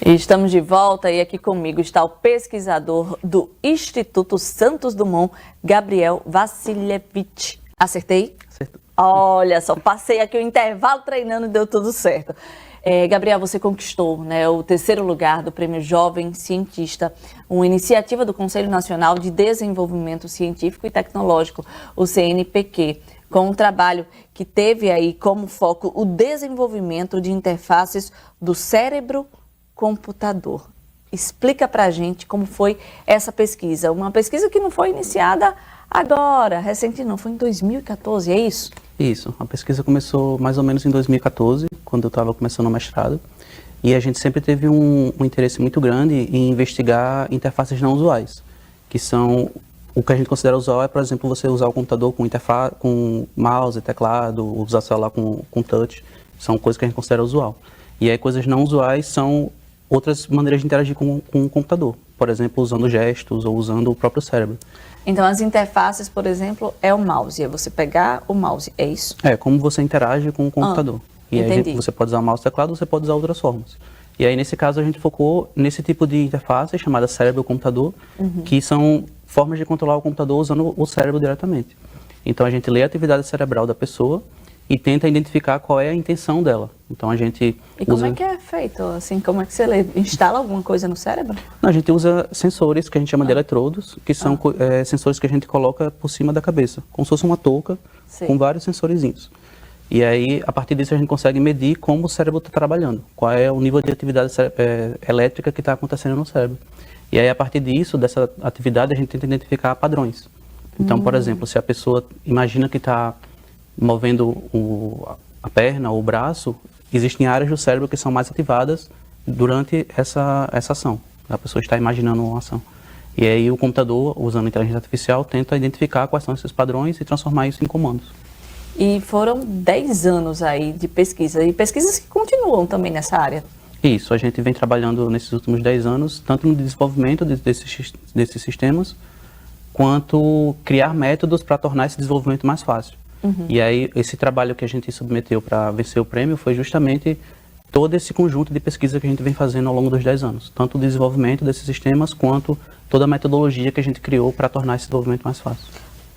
E estamos de volta e aqui comigo está o pesquisador do Instituto Santos Dumont, Gabriel Vasiljevic. Acertei? Acertou. Olha só, passei aqui o intervalo treinando e deu tudo certo. Gabriel, você conquistou, né, o 3º lugar do Prêmio Jovem Cientista, uma iniciativa do Conselho Nacional de Desenvolvimento Científico e Tecnológico, o CNPq, com um trabalho que teve aí como foco o desenvolvimento de interfaces do cérebro-computador. Explica pra gente como foi essa pesquisa. Uma pesquisa que não foi iniciada agora, recente não, foi em 2014, é isso? Isso, a pesquisa começou mais ou menos em 2014, quando eu estava começando o mestrado, e a gente sempre teve um interesse muito grande em investigar interfaces não usuais, que são, o que a gente considera usual é, por exemplo, você usar o computador com mouse, teclado, usar celular com touch, são coisas que a gente considera usual. E aí coisas não usuais são outras maneiras de interagir com o computador, por exemplo, usando gestos ou usando o próprio cérebro. Então, as interfaces, por exemplo, é o mouse, é você pegar o mouse, é isso? É, como você interage com o computador. E aí você pode usar mouse e teclado, você pode usar outras formas. E aí, nesse caso, a gente focou nesse tipo de interface chamada cérebro-computador, que são formas de controlar o computador usando o cérebro diretamente. Então, a gente lê a atividade cerebral da pessoa e tenta identificar qual é a intenção dela. Então, a gente como é que é feito? Assim, como é que você instala alguma coisa no cérebro? Não, a gente usa sensores que a gente chama de eletrodos, que são sensores que a gente coloca por cima da cabeça, como se fosse uma touca com vários sensorizinhos. E aí, a partir disso, a gente consegue medir como o cérebro está trabalhando, qual é o nível de atividade elétrica que está acontecendo no cérebro. E aí, a partir disso, dessa atividade, a gente tenta identificar padrões. Então, por exemplo, se a pessoa imagina que está movendo a perna ou o braço, existem áreas do cérebro que são mais ativadas durante essa ação. A pessoa está imaginando uma ação. E aí o computador, usando inteligência artificial, tenta identificar quais são esses padrões e transformar isso em comandos. E foram 10 anos aí de pesquisa, e pesquisas que continuam também nessa área. Isso, a gente vem trabalhando nesses últimos 10 anos, tanto no desenvolvimento desses sistemas, quanto criar métodos para tornar esse desenvolvimento mais fácil. E aí, esse trabalho que a gente submeteu para vencer o prêmio foi justamente todo esse conjunto de pesquisa que a gente vem fazendo ao longo dos 10 anos. Tanto o desenvolvimento desses sistemas, quanto toda a metodologia que a gente criou para tornar esse desenvolvimento mais fácil.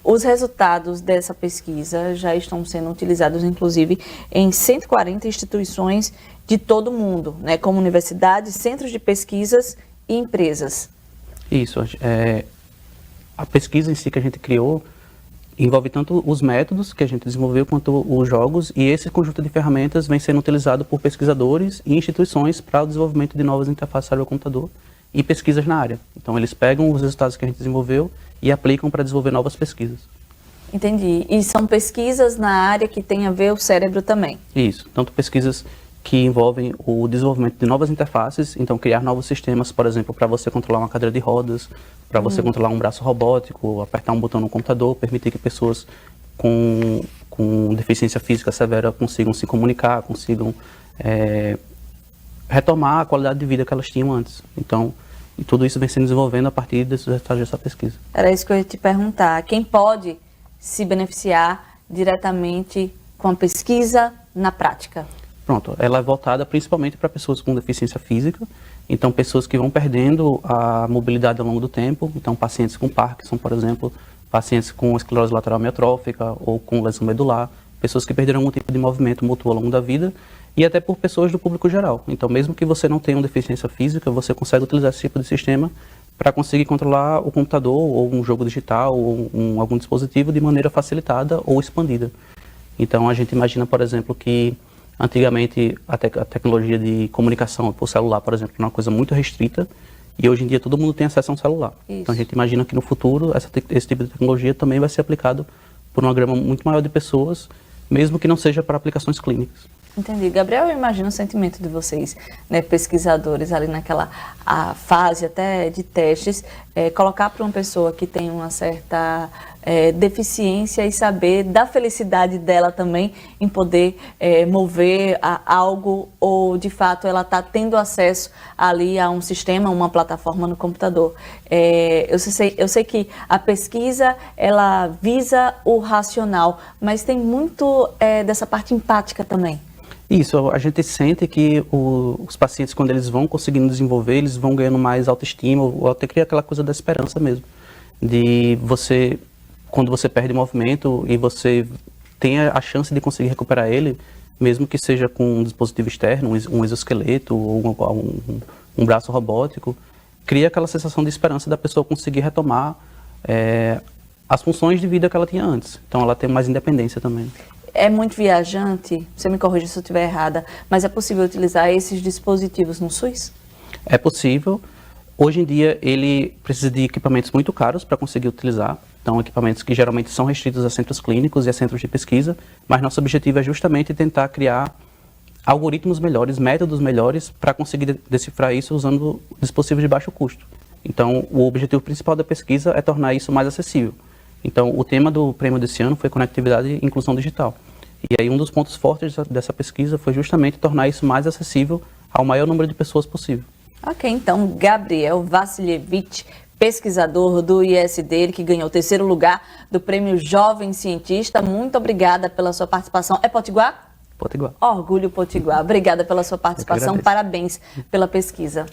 Os resultados dessa pesquisa já estão sendo utilizados, inclusive, em 140 instituições de todo o mundo, né, como universidades, centros de pesquisas e empresas. Isso. A pesquisa em si que a gente criou envolve tanto os métodos que a gente desenvolveu quanto os jogos, e esse conjunto de ferramentas vem sendo utilizado por pesquisadores e instituições para o desenvolvimento de novas interfaces cérebro-computador e pesquisas na área. Então eles pegam os resultados que a gente desenvolveu e aplicam para desenvolver novas pesquisas. Entendi. E são pesquisas na área que tem a ver o cérebro também? Isso. Tanto pesquisas que envolvem o desenvolvimento de novas interfaces, então criar novos sistemas, por exemplo, para você controlar uma cadeira de rodas, para você controlar um braço robótico, apertar um botão no computador, permitir que pessoas com deficiência física severa consigam se comunicar, consigam retomar a qualidade de vida que elas tinham antes. Então, e tudo isso vem se desenvolvendo a partir desses resultados dessa pesquisa. Era isso que eu ia te perguntar. Quem pode se beneficiar diretamente com a pesquisa na prática? Pronto, ela é voltada principalmente para pessoas com deficiência física, então pessoas que vão perdendo a mobilidade ao longo do tempo, então pacientes com Parkinson, por exemplo, pacientes com esclerose lateral amiotrófica ou com lesão medular, pessoas que perderam algum tipo de movimento mútuo ao longo da vida, e até por pessoas do público geral. Então, mesmo que você não tenha uma deficiência física, você consegue utilizar esse tipo de sistema para conseguir controlar o computador ou um jogo digital ou algum dispositivo de maneira facilitada ou expandida. Então, a gente imagina, por exemplo, que antigamente a tecnologia de comunicação por celular, por exemplo, era uma coisa muito restrita, e hoje em dia todo mundo tem acesso a um celular. Isso. Então, a gente imagina que no futuro esse tipo de tecnologia também vai ser aplicado por uma gama muito maior de pessoas, mesmo que não seja para aplicações clínicas. Entendi. Gabriel, eu imagino o sentimento de vocês, né, pesquisadores, ali naquela fase até de testes, colocar para uma pessoa que tem uma certa deficiência e saber da felicidade dela também em poder mover algo, ou de fato ela está tendo acesso ali a um sistema, uma plataforma no computador. Eu sei que a pesquisa ela visa o racional, mas tem muito dessa parte empática também. Isso, a gente sente que os pacientes, quando eles vão conseguindo desenvolver, eles vão ganhando mais autoestima, ou até cria aquela coisa da esperança mesmo. De você, quando você perde o movimento e você tem a chance de conseguir recuperar ele, mesmo que seja com um dispositivo externo, um exoesqueleto ou um braço robótico, cria aquela sensação de esperança da pessoa conseguir retomar as funções de vida que ela tinha antes. Então ela tem mais independência também. É muito viajante, você me corrija se eu estiver errada, mas é possível utilizar esses dispositivos no SUS? É possível. Hoje em dia ele precisa de equipamentos muito caros para conseguir utilizar. Então equipamentos que geralmente são restritos a centros clínicos e a centros de pesquisa, mas nosso objetivo é justamente tentar criar algoritmos melhores, métodos melhores para conseguir decifrar isso usando dispositivos de baixo custo. Então o objetivo principal da pesquisa é tornar isso mais acessível. Então, o tema do prêmio desse ano foi conectividade e inclusão digital. E aí um dos pontos fortes dessa pesquisa foi justamente tornar isso mais acessível ao maior número de pessoas possível. Ok, então, Gabriel Vassilievich, pesquisador do ISD, ele que ganhou o 3º lugar do prêmio Jovem Cientista, muito obrigada pela sua participação. É Potiguar? Potiguar. Orgulho Potiguar. Obrigada pela sua participação, parabéns pela pesquisa.